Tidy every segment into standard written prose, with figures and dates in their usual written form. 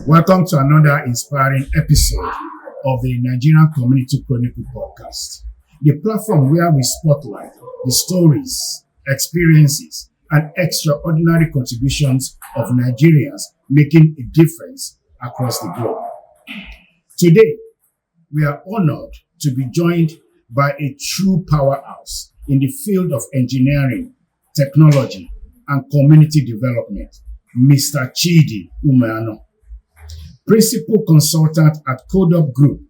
Welcome to another inspiring episode of the Nigerian Community Chronicles Podcast, the platform where we spotlight the stories, experiences, and extraordinary contributions of Nigerians making a difference across the globe. Today, we are honored to be joined by a true powerhouse in the field of engineering, technology, and community development, Mr. Chidi Umeano, Principal Consultant at CODUB Group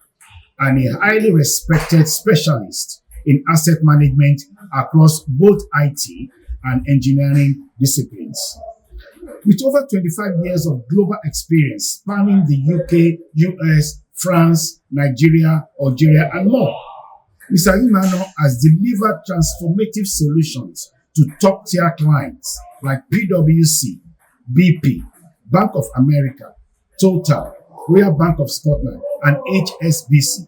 and a highly respected specialist in asset management across both IT and engineering disciplines. With over 25 years of global experience spanning the UK, US, France, Nigeria, Algeria, and more, Mr. Umeano has delivered transformative solutions to top-tier clients like PwC, BP, Bank of America, Total, Royal Bank of Scotland, and HSBC.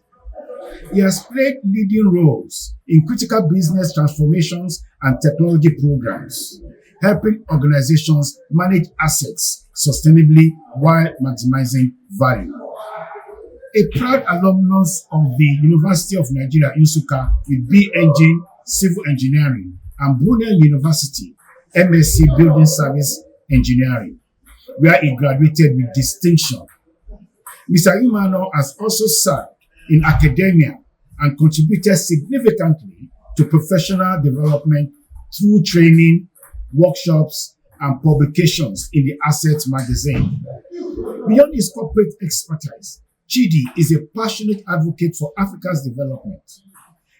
He has played leading roles in critical business transformations and technology programs, helping organizations manage assets sustainably while maximizing value. A proud alumnus of the University of Nigeria, Nsukka, with B.Eng. Civil Engineering and Brunel University, MSc Building Service Engineering, where he graduated with distinction. Mr. Umeano has also served in academia and contributed significantly to professional development through training, workshops, and publications in the Assets magazine. Beyond his corporate expertise, Chidi is a passionate advocate for Africa's development.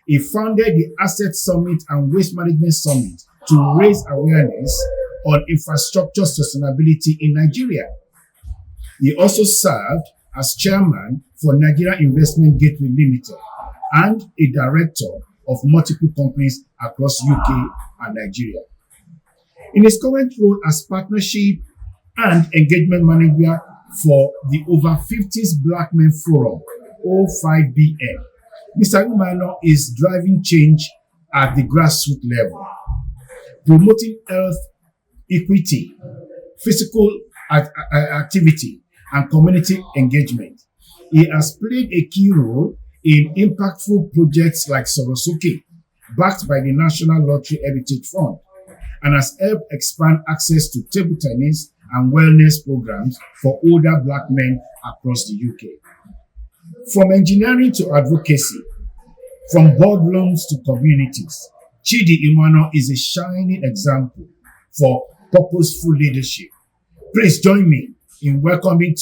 He founded the Asset Summit and Waste Management Summit to raise awareness on infrastructure sustainability in Nigeria. He also served as chairman for Nigeria Investment Gateway Limited and a director of multiple companies across UK and Nigeria. In his current role as partnership and engagement manager for the Over 50s Black Men Forum, O5BM, Mr. Umeano is driving change at the grassroots level, promoting health, equity, physical activity, and community engagement. He has played a key role in impactful projects like Sorosuke, backed by the National Lottery Heritage Fund, and has helped expand access to table tennis and wellness programs for older Black men across the UK. From engineering to advocacy, from boardrooms to communities, Chidi Umeano is a shining example for purposeful leadership. Please join me in welcoming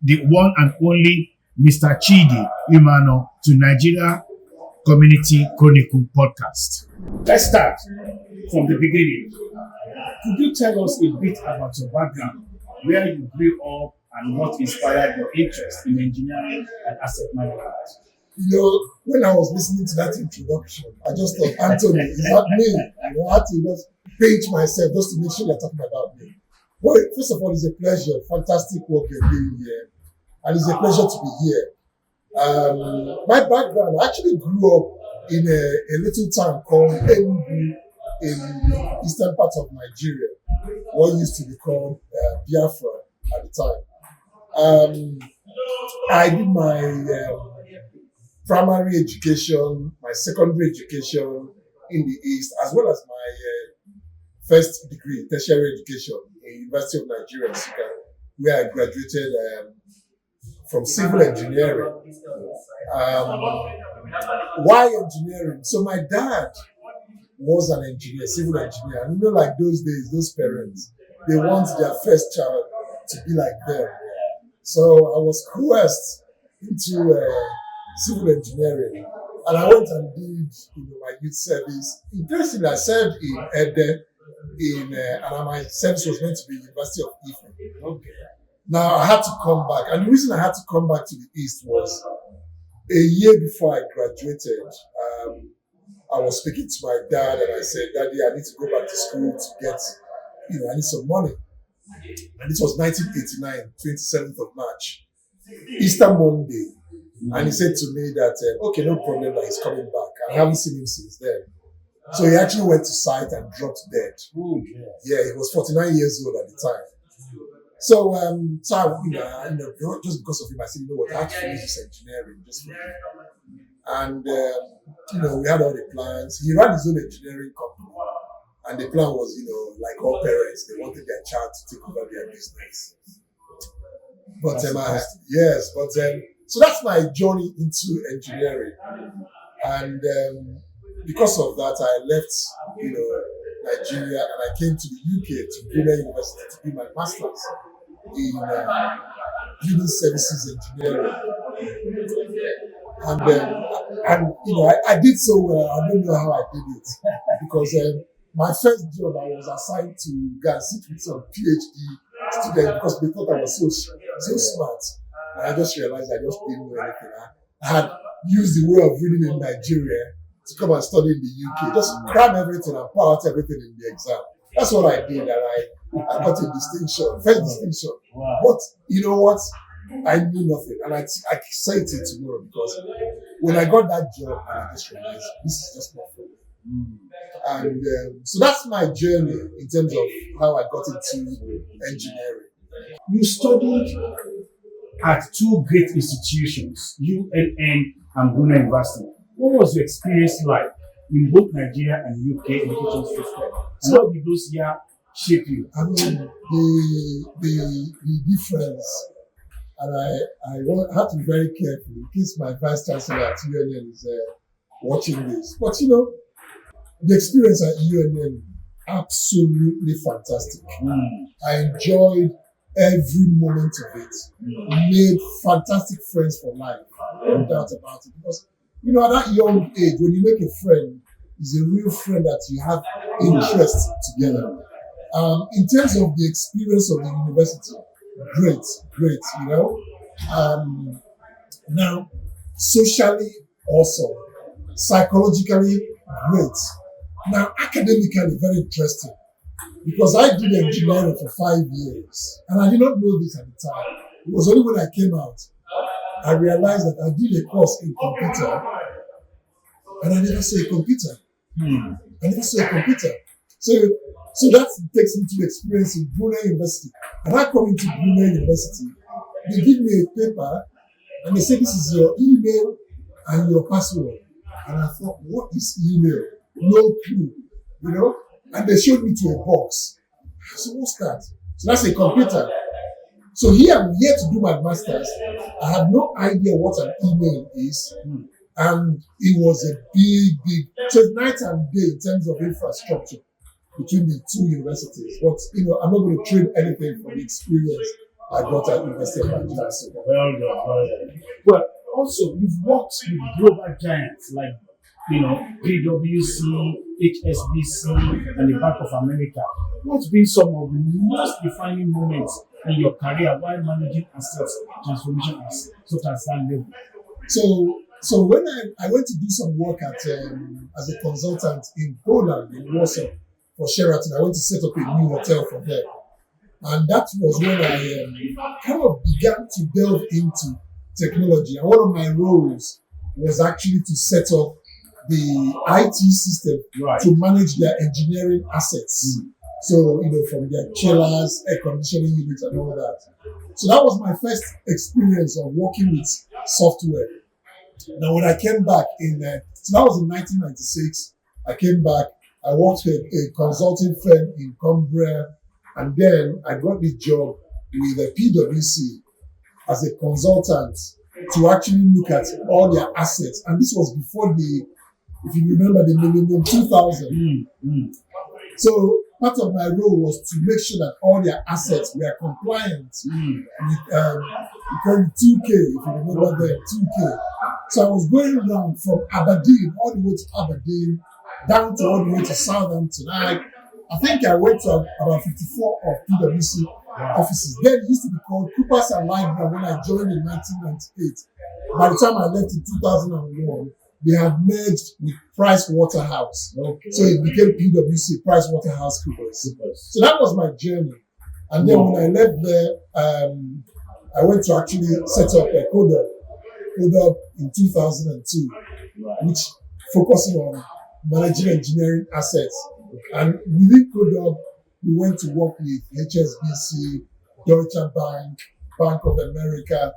the one and only Mr. Chidi Umeano to Nigeria Community Chronicles Podcast. Let's start from the beginning. Could you tell us a bit about your background, where you grew up, and what inspired your interest in engineering and asset management? When I was listening to that introduction, I just thought, Anthony, is that me? I had to just paint myself just to make sure you're talking about me. Well, first of all, it's a pleasure. Fantastic work you're doing here. And it's a pleasure to be here. My background, I actually grew up in a little town called Enugu in the eastern part of Nigeria, what used to be called Biafra at the time. I did my primary education, my secondary education in the East, as well as my first degree, tertiary education in University of Nigeria, Nsukka, where I graduated from civil engineering. Why engineering? So my dad was an engineer, civil engineer. And like those days, those parents, they want their first child to be like them. So I was coerced into civil engineering. And I went and did my youth service. Interestingly, I served in Ede, and my service was meant to be University of Ife. Okay. Now I had to come back, and the reason I had to come back to the East was a year before I graduated. I was speaking to my dad, and I said, "Daddy, I need to go back to school to get, I need some money." And this was 1989, 27th of March, Easter Monday. And he said to me that, okay, no problem, that he's coming back. I haven't seen him since then. So he actually went to site and dropped dead. Yeah, he was 49 years old at the time. So, so just because of him, I said, you know what, I have to finish this engineering just for him. And, we had all the plans. He ran his own engineering company. And the plan was, like all parents, they wanted their child to take over their business. But, so that's my journey into engineering. And because of that, I left, Nigeria, and I came to the UK to Brunel University to do my master's in building services engineering. And I did so well. I don't know how I did it because my first job I was assigned to go and sit with some PhD students because they thought I was so smart. And I just realized I just didn't know anything. I had used the way of reading in Nigeria to come and study in the UK, just cram everything and pour out everything in the exam. That's what I did, and I got a distinction, first distinction. Wow. But you know what? I knew nothing, and I say it tomorrow because when I got that job, I just realized this is just not for me. And so that's my journey in terms of how I got into engineering. You studied at two great institutions, UNN and Brunel University. What was your experience like in both Nigeria and UK education system? So how did those years shape you? I mean, the difference, and I have to be very careful in case my vice chancellor at UNN is watching this. But the experience at UNN, absolutely fantastic. I enjoyed every moment of it. Made fantastic friends for life, no doubt about it. Because at that young age, when you make a friend, it's a real friend that you have interests together. In terms of the experience of the university, great. Now, socially, awesome. Psychologically, great. Now, academically, very interesting. Because I did engineering for 5 years, and I did not know this at the time. It was only when I came out, I realized that I did a course in computer, and I never saw a computer. So that takes me to the experience in Brunel University. And I come into Brunel University, they give me a paper, and they say, this is your email and your password. And I thought, what is email? No clue, And they showed me to a box. So what's that? So that's a computer. So here I'm here to do my master's. I have no idea what an email is. And it was a big, so it's night and day in terms of infrastructure between the two universities. But, I'm not going to trade anything from the experience I got at University of Nigeria. Well done. Well, also, you've worked with global giants like, PwC, HSBC, and the Bank of America. What's been some of the most defining moments in your career while managing assets transformation such as that level? So when I went to do some work as a consultant in Poland, in Warsaw, for Sheraton, I went to set up a new hotel for them. And that was when I kind of began to delve into technology. And one of my roles was actually to set up the IT system to manage their engineering assets. So, from their chillers, air conditioning units and all that. So that was my first experience of working with software. Now, when I came back so that was in 1996, I came back, I worked with a consulting firm in Cumbria, and then I got the job with the PwC as a consultant to actually look at all their assets. And this was before if you remember, the Millennium 2000. So part of my role was to make sure that all their assets were compliant with 2K, if you remember the 2K. So I was going around from Aberdeen, all the way to Aberdeen, down to all the way to Southampton. I think I went to about 54 of PwC offices. Then it used to be called Coopers and Library when I joined in 1998. By the time I left in 2001, they had merged with Price Waterhouse. So it became PwC, Price Waterhouse Coopers. So that was my journey. And then when I left there, I went to actually set up a CODUB in 2002, which focusing on managing engineering assets. And within CODUB, we went to work with HSBC, Deutsche Bank, Bank of America.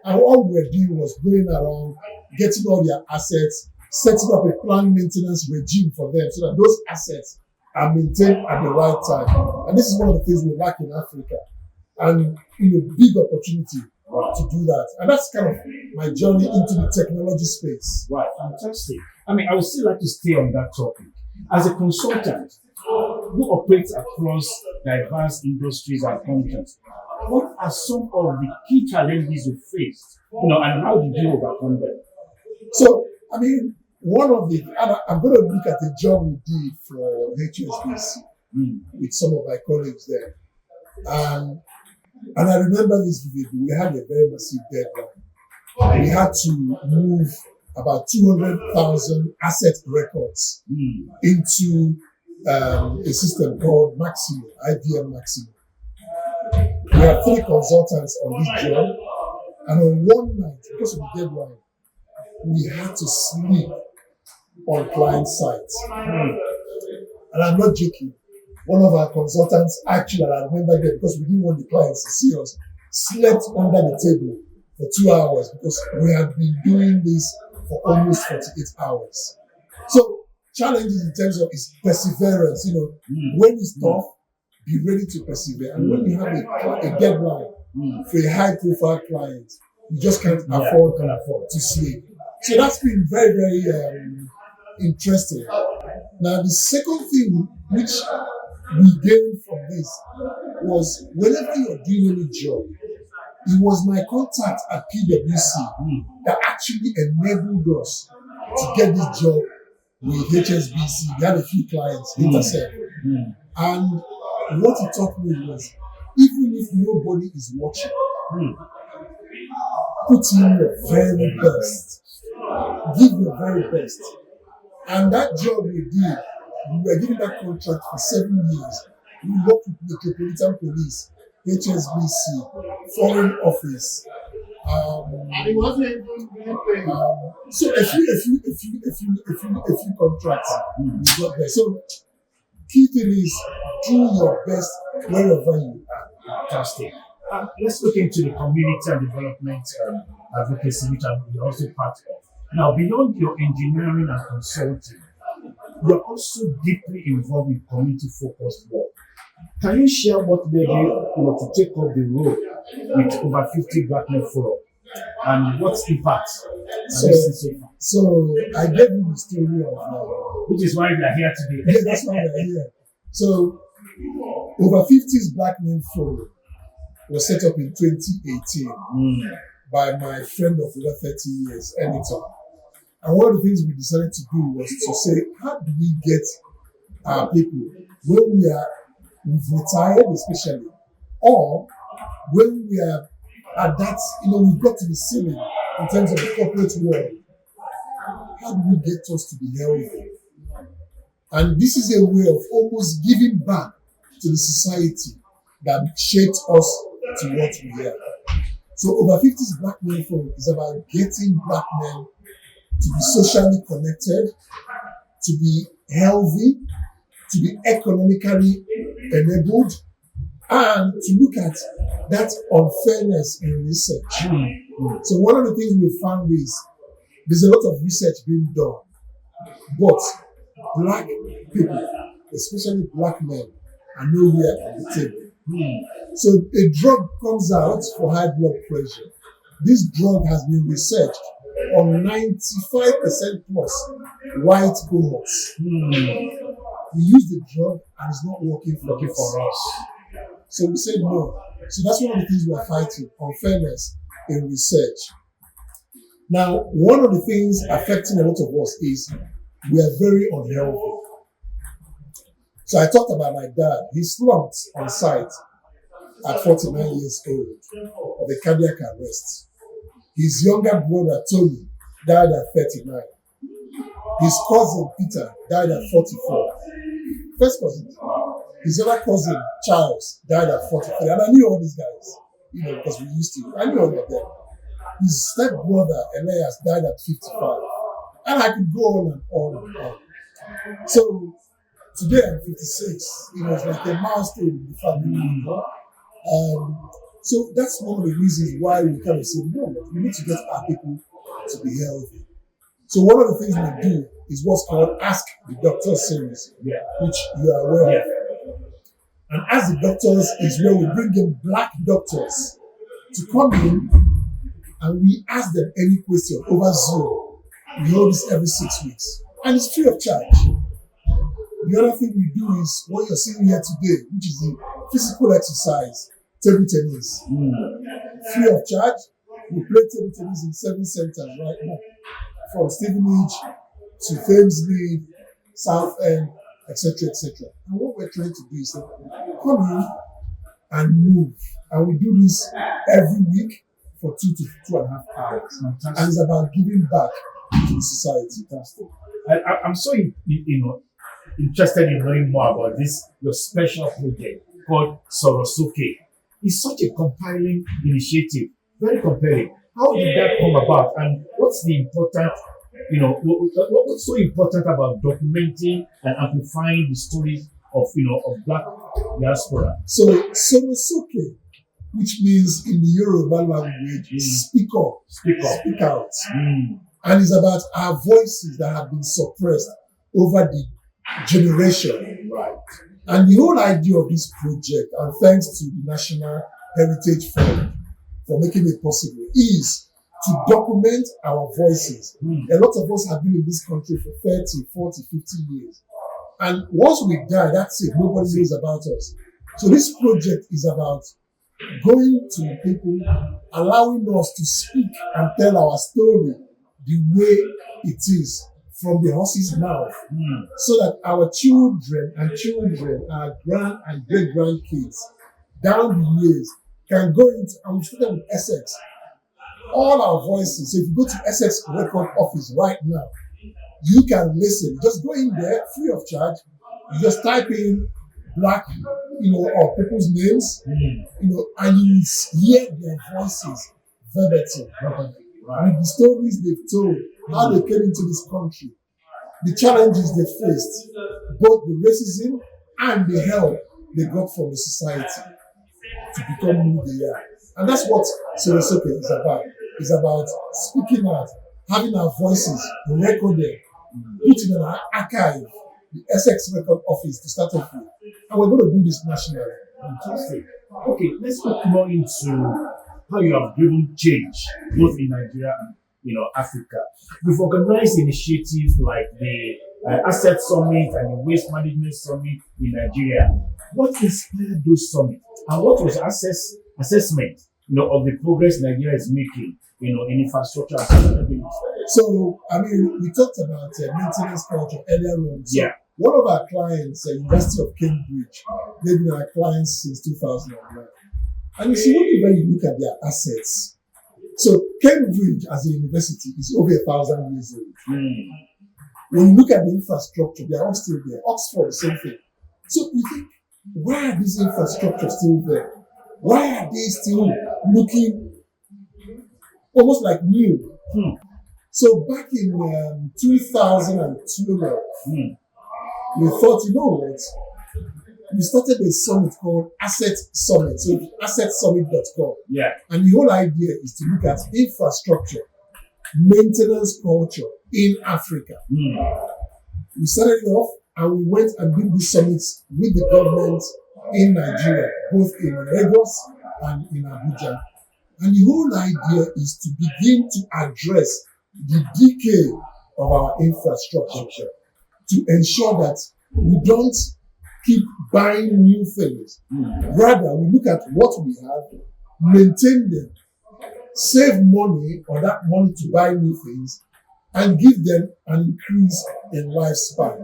And all we were doing was going around, getting all their assets, setting up a planned maintenance regime for them so that those assets are maintained at the right time. And this is one of the things we lack in Africa. And big opportunity to do that. And that's kind of my journey into the technology space. Right, fantastic. I mean, I would still like to stay on that topic. As a consultant who operates across diverse industries and countries, what are some of the key challenges you faced, and how did you overcome them? So, I mean, I'm going to look at the job we did for HSBC with some of my colleagues there. And I remember this vividly. We had a very massive deadline. We had to move about 200,000 asset records into a system called Maximo, IBM Maximo. We had 3 consultants on this job, and on one night, because of the deadline, we had to sleep on client sites. And I'm not joking. One of our consultants, actually, and I remember that because we didn't want the clients to see us, slept under the table for 2 hours because we had been doing this for almost 48 hours. So, challenges in terms of is perseverance. When it's tough, be ready to persevere. And when you have a deadline for a high-profile client, you just can't afford to sleep. So that's been very, very interesting. Now, the second thing which we gained from this was whenever you're doing any job, it was my contact at PwC that actually enabled us to get this job with HSBC. We had a few clients, Intercept. And what he taught me was, even if nobody is watching, put in your very best. Give your very best. And that job we did, we were given that contract for 7 years. We worked with the Metropolitan Police, HSBC, Foreign Office. So a few contracts we got there. So key thing is do your best wherever you are. Fantastic. Let's look into the community and development advocacy, which you're also part of. Now, beyond your engineering and consulting, you're also deeply involved in community-focused work. Can you share what led you to take up the role with over 50 Black Men Forum and what's impact? So I gave you the story of which is why we are here today. Yeah, that's why we're here. So over 50's Black Men Forum was set up in 2018 by my friend of over 30 years, Editor. And one of the things we decided to do was to say, how do we get our people when we've retired especially, or when we are at that, we've got to the ceiling in terms of the corporate world, how do we get us to be healthy? And this is a way of almost giving back to the society that shaped us to what we are. So over 50's Black Men Forum is about getting Black men to be socially connected, to be healthy, to be economically enabled, and to look at that unfairness in research. So one of the things we found is there's a lot of research being done, but Black people, especially Black men, are nowhere on the table. So a drug comes out for high blood pressure. This drug has been researched on 95% plus white cohorts. We use the drug and it's not working for us. So we said no. So that's one of the things we are fighting, unfairness in research. Now, one of the things affecting a lot of us is we are very unhealthy. So I talked about my dad. He slumped on site at 49 years old of a cardiac arrest. His younger brother, Tony, died at 39. His cousin, Peter, died at 44. First cousin. His other cousin, Charles, died at 43. And I knew all these guys, because we used to. I knew all of them. His stepbrother, Elias, died at 55. And I could go on and on and on. So today I'm 56. It was like a milestone in the family. So that's one of the reasons why we kind of say, no, we need to get our people to be healthy. So one of the things we do is what's called Ask the Doctor series, which you are aware of. And Ask the Doctors is where we bring in black doctors to come in and we ask them any question over Zoom. We hold this every 6 weeks. And it's free of charge. The other thing we do is what you're seeing here today, which is the physical exercise, table tennis. Free of charge. We play table tennis in 7 centers right now, from Stevenage to Thamesmead, South End, etc., etc. And what we're trying to do is come in and move. And we do this every week for 2 to 2.5 hours. Fantastic. And it's about giving back to the society. Fantastic. I'm so interested in knowing more about this, your special project called Sorosoke. It's such a compelling initiative, very compelling. How did that come about, and what's the important, what's so important about documenting and amplifying the stories of Black diaspora? So Sorosoke, which means in the Yoruba language, speak up, speak out. And it's about our voices that have been suppressed over the generation. Right. And the whole idea of this project, and thanks to the National Heritage Fund for making it possible, is to document our voices. A lot of us have been in this country for 30, 40, 50 years. And once we die, that's it. Nobody knows about us. So this project is about going to people, allowing us to speak and tell our story the way it is from the horse's mouth, so that our children, our grand and great grandkids down the years can go into, and we started with Essex, all our voices. So if you go to Essex Record Office right now, you can listen. Just go in there free of charge. You just type in Black, or people's names, and you hear their voices verbatim. With the stories they've told, how they came into this country, the challenges they faced, both the racism and the help they got from the society to become who they are. And that's what Sorosoke is about. It's about speaking out, having our voices recorded, put in an archive, the Essex Record Office to start off with. And we're going to do this nationally. Fantastic. Okay, let's look more into how you have driven change both in Nigeria and Africa. You've organized initiatives like the Asset Summit and the Waste Management Summit in Nigeria. What inspired those summits, and what was assessment of the progress Nigeria is making in infrastructure and sustainability? So, we talked about maintenance culture earlier on. So one of our clients, University of Cambridge, they've been our clients since 2009. And you see, when you look at their assets, so Cambridge as a university is over 1,000 years old. When you look at the infrastructure, they are all still there. Oxford, the same thing. So you think, why are these infrastructures still there? Why are they still looking almost like new? So back in 2012, we thought, what? We started a summit called Asset Summit. So assetsummit.com. And the whole idea is to look at infrastructure, maintenance culture in Africa. We started it off and we went and did these summits with the government in Nigeria, both in Lagos and in Abuja. And the whole idea is to begin to address the decay of our infrastructure, to ensure that we don't keep buying new things. Rather, we look at what we have, maintain them, save money on that money to buy new things, and give them an increase in lifespan.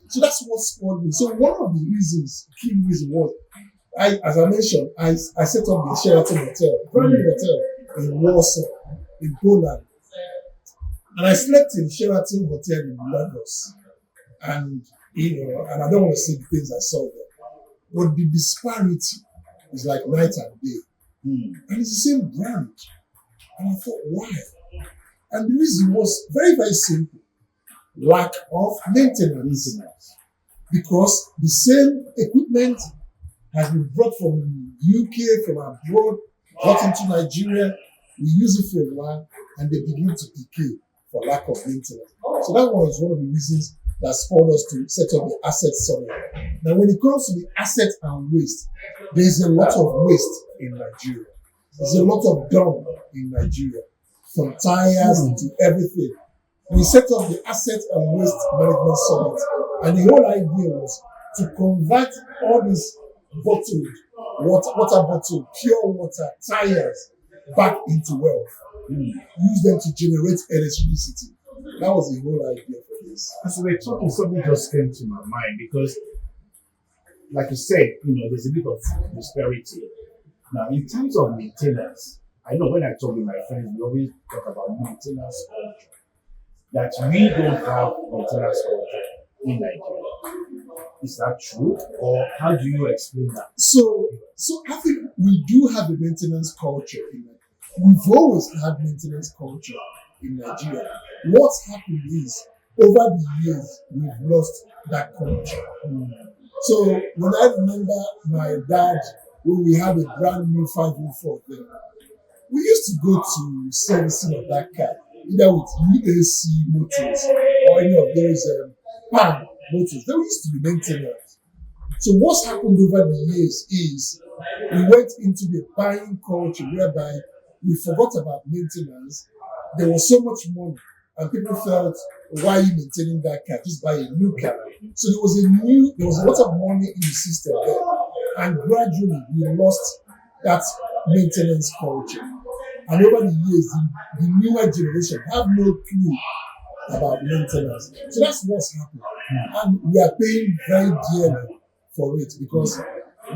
So that's what spurred me. So one of the key reasons was, as I mentioned, I set up the Sheraton Hotel, brand new hotel in Warsaw, in Poland. And I slept in Sheraton Hotel in Lagos. And and I don't want to say the things I saw there, but the disparity is like night and day. And it's the same brand. And I thought, why? And the reason was very, very simple. Lack of maintenance. Because the same equipment has been brought from UK, from abroad, brought into Nigeria. We use it for a while, and they begin to decay for lack of maintenance. So that was one of the reasons that spurred us to set up the asset summit. Now, when it comes to the asset and waste, there's a lot of waste in Nigeria. There's a lot of dump in Nigeria, from tires to everything. We set up the asset and waste management summit, and the whole idea was to convert all these bottled water bottled, pure water, tires back into wealth. Use them to generate electricity. That was the whole idea for this. As we were talking, something just came to my mind because, like you said, there's a bit of disparity. Now, in terms of maintenance, I know when I talk with my friends, we always talk about maintenance culture. That we don't have maintenance culture in Nigeria. Is that true? Or how do you explain that? So I think we do have a maintenance culture in Nigeria. We've always had maintenance culture in Nigeria. What's happened is, over the years, we've lost that culture. So when I remember my dad, when we had a brand new 504 there, we used to go to servicing of that car, either with UAC motors or any of those PAN motors. There used to be maintenance. So what's happened over the years is we went into the buying culture whereby we forgot about maintenance. There was so much money, and people felt, why are you maintaining that car? Just buy a new car. So there was a lot of money in the system there. And gradually we lost that maintenance culture. And over the years, the newer generation have no clue about maintenance. So that's what's happening. And we are paying very dearly for it because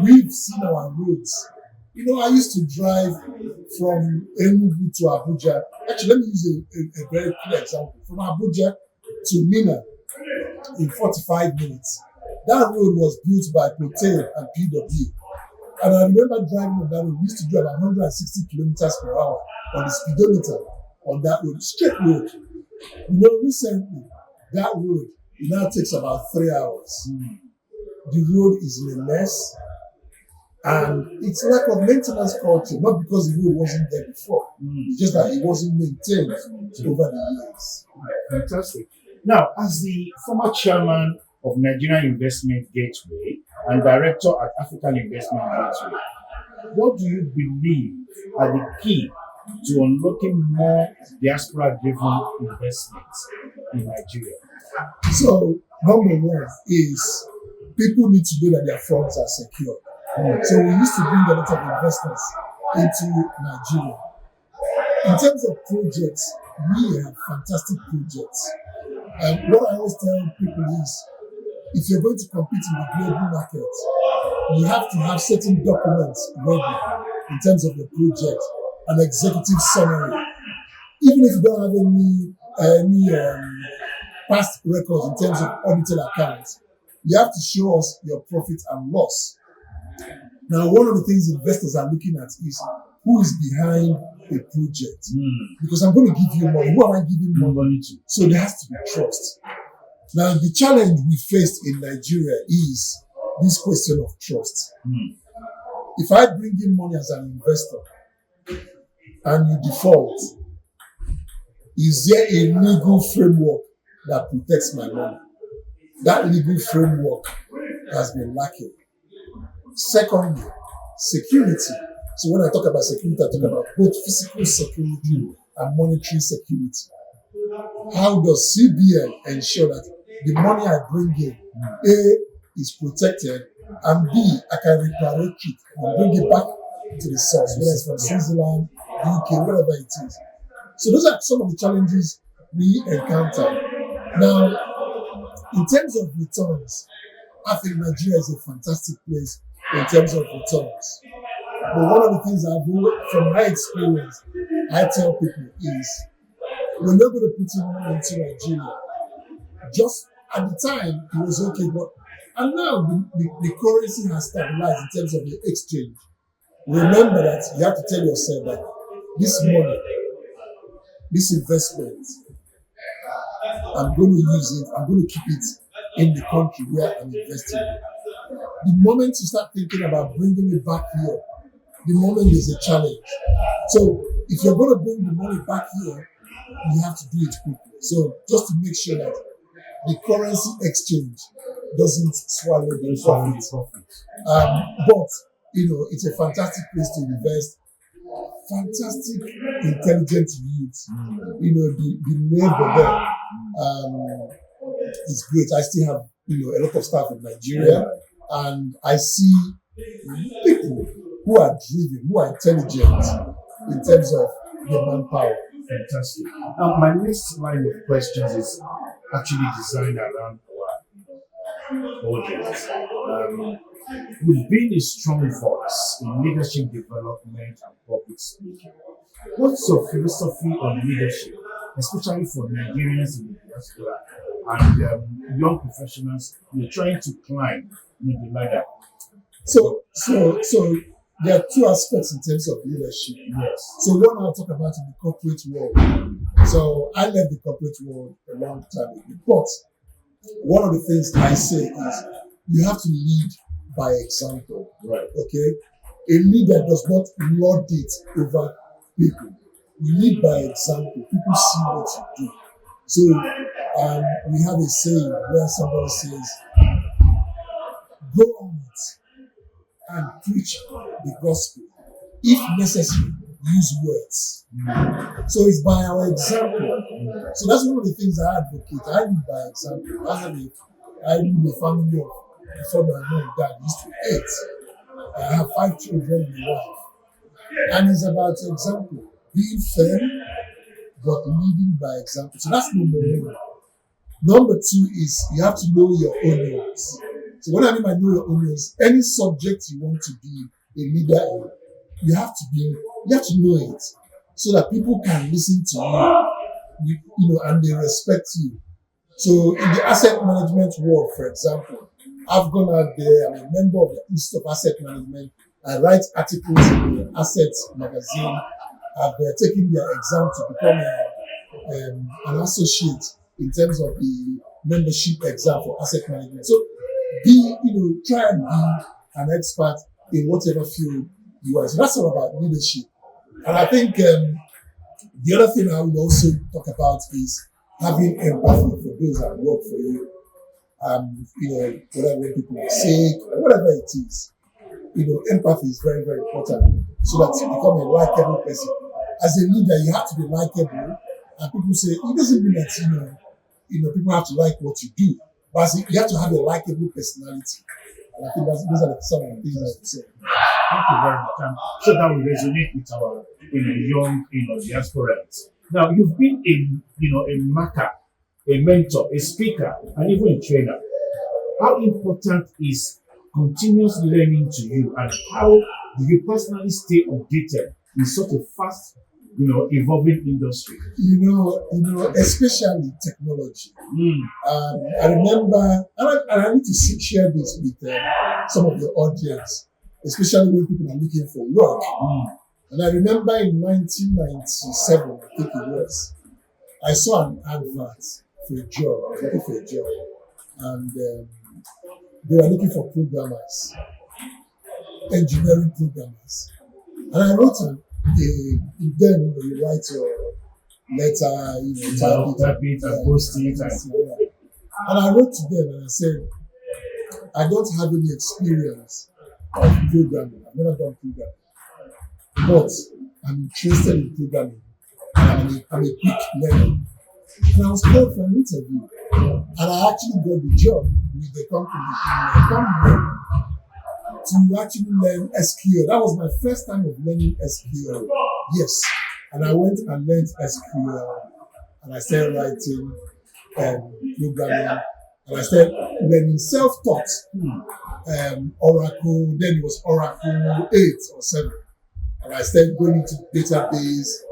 we've seen our roads. I used to drive from Enugu to Abuja. Actually, let me use a very clear example. From Abuja to Mina in 45 minutes. That road was built by Protein and PW. And I remember driving on that road. We used to do about 160 kilometers per hour on the speedometer on that road, straight road. Recently, that road, it now takes about 3 hours. The road is in a mess. And it's lack of maintenance culture, not because the road wasn't there before. It's just that it wasn't maintained over the years. Fantastic. Now, as the former chairman of Nigerian Investment Gateway and director at African Investment Gateway, what do you believe are the key to unlocking more diaspora-driven investments in Nigeria? So, number one is people need to know that their funds are secure. So we used to bring a lot of investors into Nigeria. In terms of projects, we have fantastic projects. And what I always tell people is, if you're going to compete in the global market, you have to have certain documents ready in terms of the project, an executive summary. Even if you don't have any past records in terms of audited accounts, you have to show us your profit and loss. Now, one of the things investors are looking at is who is behind a project. Because I'm going to give you money. Who am I giving money to? So there has to be trust. Now, the challenge we faced in Nigeria is this question of trust. If I bring in money as an investor and you default, is there a legal framework that protects my money? That legal framework has been lacking. Secondly, security. So when I talk about security, I talk about both physical security and monetary security. How does CBN ensure that the money I bring in, A, is protected, and B, I can repatriate it and bring it back to the source, whether it's from Switzerland, UK, whatever it is. So those are some of the challenges we encounter. Now, in terms of returns, I think Nigeria is a fantastic place in terms of returns. But one of the things from my experience, I tell people is, we're not going to put in money into Nigeria. Just at the time, it was okay, and now the currency has stabilized in terms of the exchange. Remember that you have to tell yourself that this money, this investment, I'm going to use it, I'm going to keep it in the country where I'm investing. the moment you start thinking about bringing it back here, the moment there's a challenge. So if you're going to bring the money back here, you have to do it quickly. So just to make sure that the currency exchange doesn't swallow the profit. But, it's a fantastic place to invest. Fantastic, intelligent youth. The neighbor there is great. I still have, a lot of staff in Nigeria, and I see people who are driven, who are intelligent in terms of the manpower. Fantastic. My next line of questions is actually designed around our audience. You've been a strong voice in leadership development and public speaking. What's your philosophy on leadership, especially for Nigerians in the diaspora and young professionals who are trying to climb the ladder? So there are two aspects in terms of leadership. Yes. So one I'll talk about in the corporate world. So I left the corporate world a long time ago. But one of the things I say is you have to lead by example. Right. Okay? A leader does not lord it over people. You lead by example. People see what you do. So we have a saying where somebody says, go out and preach the gospel. If necessary, use words. So it's by our example. So that's one of the things I advocate. I lead by example. I live a family of, before my mom and dad used to 8. I have 5 children and a wife. And it's about example. Being firm, but leading by example. So that's number 1. Number 2 is you have to know your onions. So what I mean by know your onions, any subject you want to be a leader in, you have to know it so that people can listen to you, and they respect you. So in the asset management world, for example, I've gone out there, I'm a member of the Institute of Asset Management. I write articles in the Assets magazine. I've taken their exam to become an associate in terms of the membership exam for asset management. So try and be an expert in whatever field you are. So that's all about leadership. And I think the other thing I would also talk about is having empathy for those that work for you. Whether when people are sick or whatever it is, empathy is very, very important so that you become a likable person. As a leader, you have to be likable, and people say it doesn't mean that people have to like what you do, but you have to have a likable personality. And I think those are some of the things I would say. Thank you very much. So that will resonate with our young diasporans. Now you've been a marker, a mentor, a speaker, and even a trainer. How important is continuous learning to you, and how do you personally stay updated in such a fast, evolving industry? Especially technology. I remember, and I need to share this with some of the audience, especially when people are looking for work. And I remember in 1997, I think it was, I saw an advert for a job. I was looking for a job, and they were looking for programmers, engineering programmers. And I wrote then you write your letter, type it and post it. And I wrote to them and I said, I don't have any experience of programming. I've never done programming. But I'm interested in programming. And I'm a quick learner. And I was called for an interview. And I actually got the job with the company to actually learn SQL. That was my first time of learning SQL. Yes. And I went and learned SQL. And I started writing programming. And I started learning self-taught. Oracle, then it was Oracle 8 or 7. And I started going into database.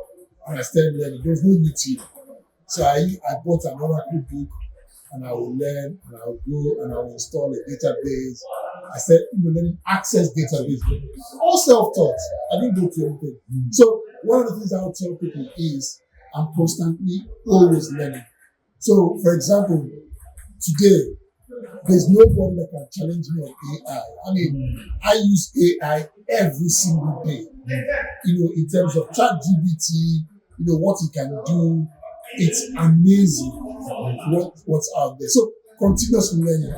And I started learning. There was no YouTube. So I bought an Oracle book, and I will learn, and I will go, and I will install a database. I started learning Access database. All self-taught. I didn't go to anything. So one of the things I would tell people is I'm constantly always learning. So, for example, today, There's nobody that can challenge me on AI. I mean, I use AI every single day. In terms of ChatGPT, what it can do. It's amazing what's out there. So continuous learning.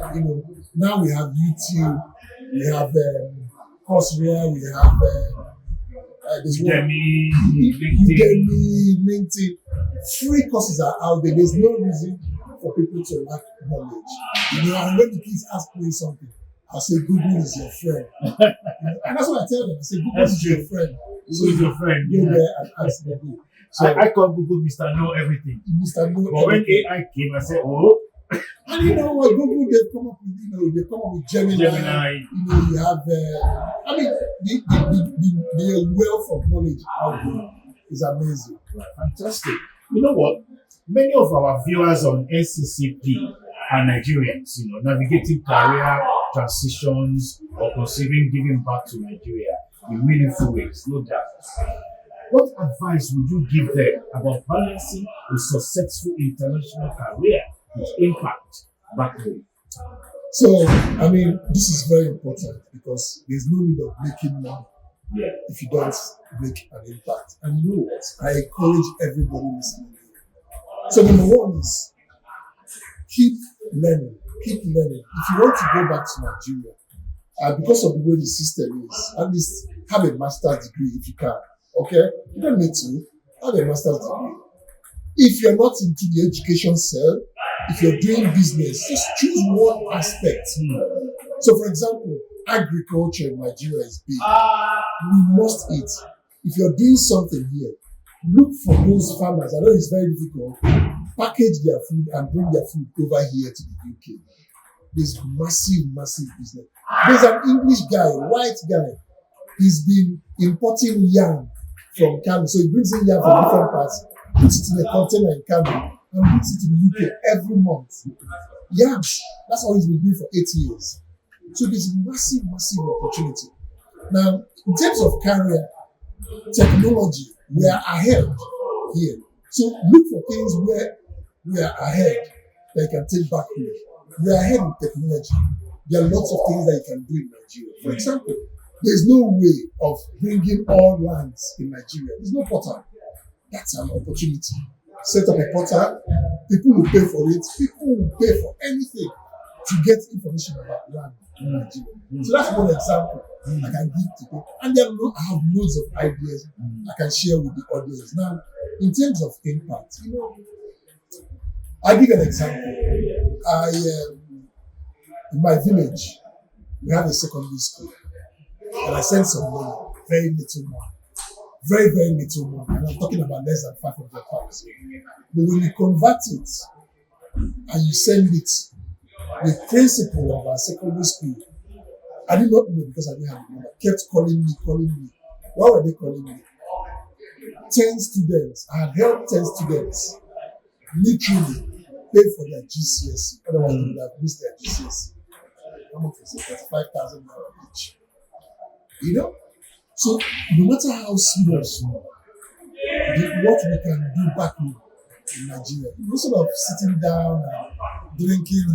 Now we have YouTube, we have Coursera, we have Udemy, LinkedIn. Free courses are out there. There's no reason for people to lack knowledge. And when the kids ask me something, I say Google is your friend. And that's what I tell them. I say Google is your friend. So is your friend. Go there and ask them. So I call Google Mr. Know Everything. Mr. Know But when AI came, I said, oh. And what Google, they've come up with Gemini. You have, the wealth of knowledge out there is amazing. Right. Fantastic. You know what? Many of our viewers on NCCP are Nigerians, navigating career transitions or considering giving back to Nigeria in meaningful ways, no doubt. What advice would you give them about balancing a successful international career with impact back home? So, this is very important because there's no need of making money if you don't make an impact. And you know what? I encourage everybody listening. So, number one is keep learning. If you want to go back to Nigeria, because of the way the system is, at least have a master's degree if you can. Okay? You don't need to have a master's degree. If you're not into the education cell, if you're doing business, just choose one aspect. So, for example, agriculture in Nigeria is big. We must eat. If you're doing something here, look for those farmers. I know it's very difficult. Package their food and bring their food over here to the UK. There's massive business. There's an English guy, white guy. He's been importing yam from Kano. So he brings in yam from different parts, puts it in a container in Kano, and brings it to the UK every month. Yams. That's all he's been doing for 8 years. So there's massive opportunity. Now, in terms of career, technology, we are ahead here. So look for things where we are ahead that you can take back home. We are ahead in technology. There are lots of things that you can do in Nigeria. For example, there's no way of bringing all lands in Nigeria. There's no portal. That's an opportunity. Set up a portal. People will pay for it. People will pay for anything to get information about land in Nigeria. So that's one example I can give to people. And I have loads of ideas I can share with the audience. Now, in terms of impact, I give an example. In my village, we have a secondary school. And I sent some money, very little money. Very, very little money. And I'm talking about less than 500 pounds. But when you convert it and you send it, the principal of our secondary school, I did not know because I didn't have the number, kept calling me. Why were they calling me? 10 students, I had helped 10 students literally pay for their GCSE. Otherwise, they would have missed their GCSE. How much was it? 35,000 naira each. So no matter how small, what we can do back home in Nigeria, instead of sitting down and drinking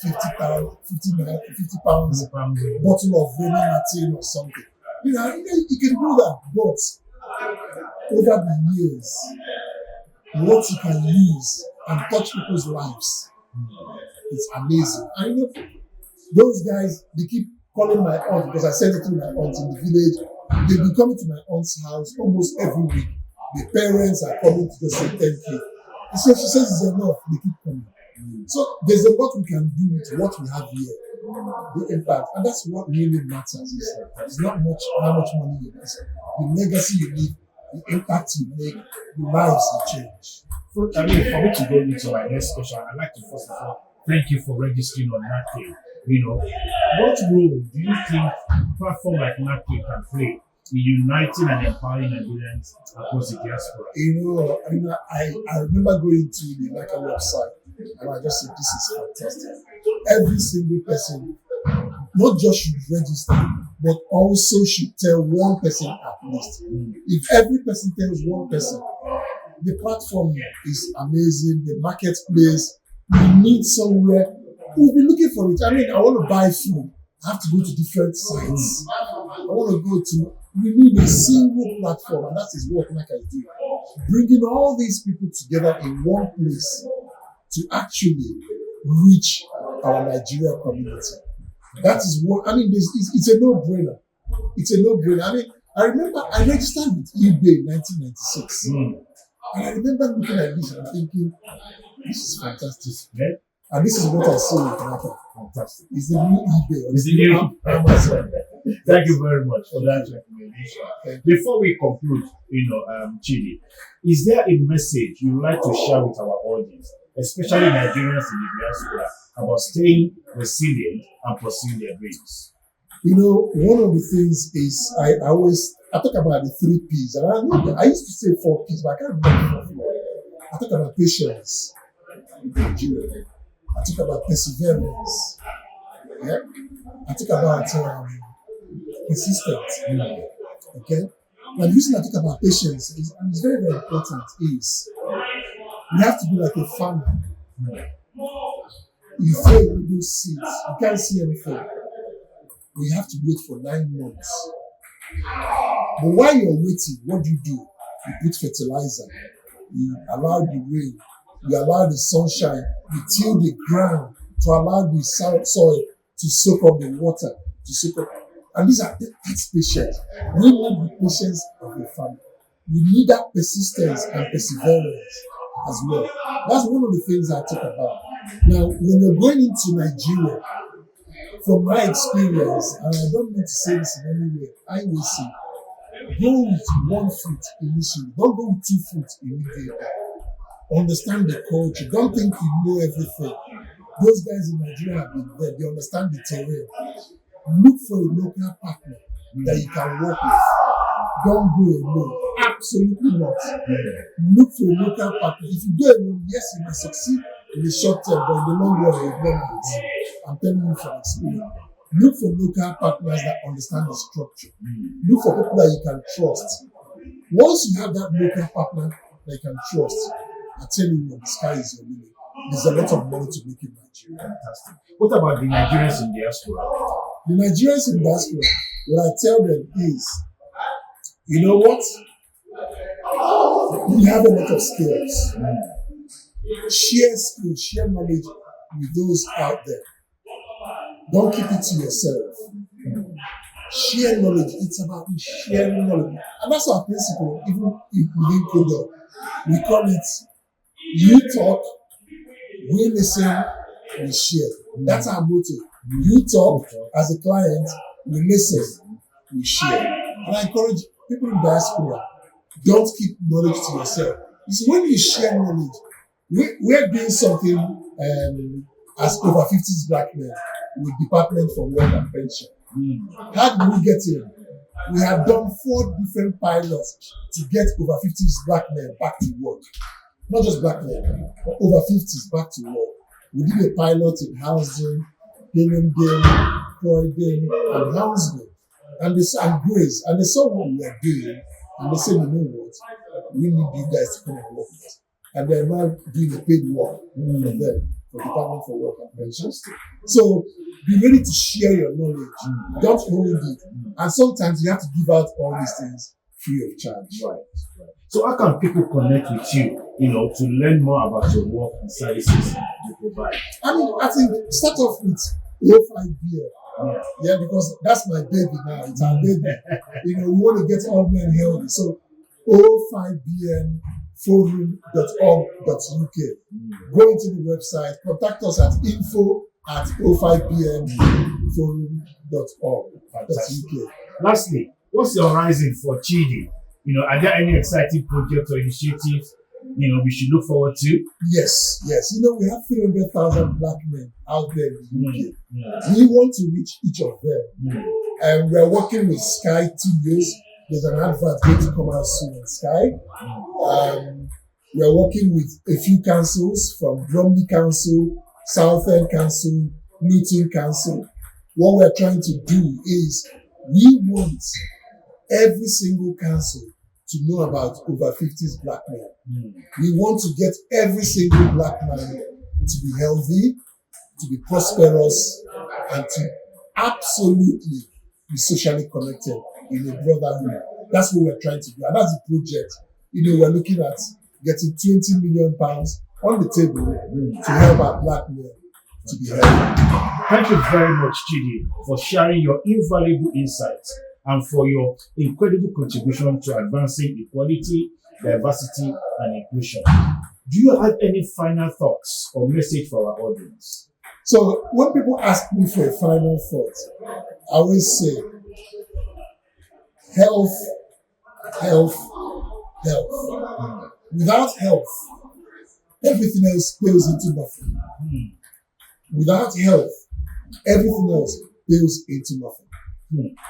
50 pounds bottle of Remy Martin or something, you can do that. But over the years, what you can use and touch people's lives, it's amazing. I know those guys, they keep calling my aunt because I sent it to my aunt in the village. They've been coming to my aunt's house almost every week. The parents are coming to just say thank you. So she says it's enough, they keep coming. So there's a lot we can do with what we have here, the impact. And that's what really matters. It's not much how much money you make, the legacy you leave, the impact you make, the lives you change. For me to go into my next question, I'd like to first of all thank you for registering on NACA. What role do you think a platform like NACA can play in uniting and empowering Nigerians across the diaspora? I remember going to the NACA website and I just said, this is fantastic. Every single person not just should register, but also should tell one person at least. If every person tells one person, the platform is amazing, the marketplace, we need somewhere We'll be looking for it. I mean, I want to buy food. I have to go to different sites. I want to go to, we need a single platform, and that is what NACA is doing. Bringing all these people together in one place to actually reach our Nigerian community. That is what, I mean, it's a no-brainer. It's a no-brainer. I mean, I remember I registered with eBay in 1996. And I remember looking at this and thinking, this is fantastic. Yeah? And this is what I saw with NACA. Fantastic. It's the new eBay. It's the new Amazon. Thank you very much for that recommendation. Before we conclude, Chidi, is there a message you would like to share with our audience, especially Nigerians in the diaspora, about staying resilient and pursuing their dreams? One of the things is I talk about the 3 P's. And I used to say 4 P's, but I can't remember 4 P's. I talk about patience in Nigeria. I talk about perseverance. Yeah. I talk about persistence. Okay. Now, the reason I talk about patience is, and it's very, very important, is you have to be like a farmer. You throw in those seeds, you can't see anything. You have to wait for 9 months. But while you're waiting, what do? You put fertilizer. You allow the rain. You allow the sunshine. You till the ground to allow the soil to soak up the water, to soak up. And that's patience. We need the patience of a farmer. We need that persistence and perseverance as well. That's one of the things I talk about. Now, when you're going into Nigeria, from my experience, and I don't need to say this in any way, I will say, go with 1 foot initially. Don't go with 2 feet immediately. Understand the culture. Don't think you know everything. Those guys in Nigeria have been there. They understand the terrain. Look for a local partner that you can work with. Don't go alone. Absolutely not. Look for a local partner. If you go alone, yes, you may succeed in the short term, but in the long run, you'll not. I'm telling you from experience. Look for local partners that understand the structure. Look for people that you can trust. Once you have that local partner that you can trust, I tell you what, the sky is your limit. There's a lot of money to make in Nigeria. Fantastic. What about the Nigerians in diaspora? The Nigerians in diaspora, what I tell them is, you know what? We have a lot of skills. Share skills, share knowledge with those out there. Don't keep it to yourself. Share knowledge. It's about sharing knowledge. And that's our principle, even within CODUB. We call it, you talk, we listen, we share. That's our motto. You talk as a client, we listen, we share. And I encourage people in diaspora, don't keep knowledge to yourself. It's when you share knowledge. We're doing something as over 50s black men with Department for Work and Pension. How did we get here? We have done 4 different pilots to get over 50s black men back to work. Not just black men, but over 50s back to work. We did a pilot in housing, Hillingdale, Croydon, and Hounsville, and Grace. And they saw what we were doing, and they said, you know what? We need you guys to come and work with us. And they're now doing a paid work for them, for Department for Work and Pension. So be ready to share your knowledge. Don't hold it. And sometimes you have to give out all these things free of charge. Right. So how can people connect with you, to learn more about your work and services you provide? I think start off with 05 beer. Yeah, because that's my baby now. It's our baby. We want to get all men healthy. So 05bn forum.org.uk. Go into the website, contact us at info@05bnforum.org.uk. Lastly, what's your horizon for Chidi? Are there any exciting projects or initiatives we should look forward to? Yes. We have 300,000 black men out there in the UK. We want to reach each of them. And we're working with Sky Studios. There's an advert going to come out soon on Sky. We're working with a few councils from Bromley Council, Southend Council, Luton Council. What we're trying to do is we want every single council to know about over 50s black men. We want to get every single black man to be healthy, to be prosperous, and to absolutely be socially connected in a brotherhood. That's what we're trying to do. And that's the project. We're looking at getting £20 million on the table to help our black men to be healthy. Thank you very much, Chidi, for sharing your invaluable insights and for your incredible contribution to advancing equality, diversity, and inclusion. Do you have any final thoughts or message for our audience? So when people ask me for a final thought, I always say, health, health, health. Without health, everything else pales into nothing. Without health, everything else pales into nothing.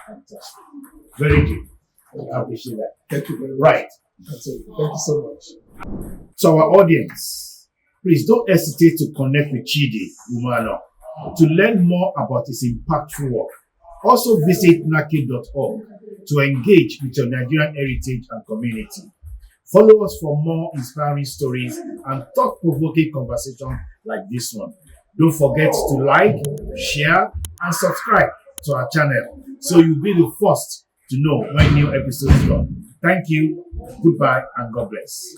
Fantastic. Very good. I appreciate that. Thank you very much. Right. That's it. Thank you so much. So our audience, please don't hesitate to connect with Chidi Umeano to learn more about his impactful work. Also visit nake.org to engage with your Nigerian heritage and community. Follow us for more inspiring stories and thought-provoking conversations like this one. Don't forget to like, share, and subscribe to our channel so you'll be the first to know when new episodes drop. Thank you, goodbye, and God bless.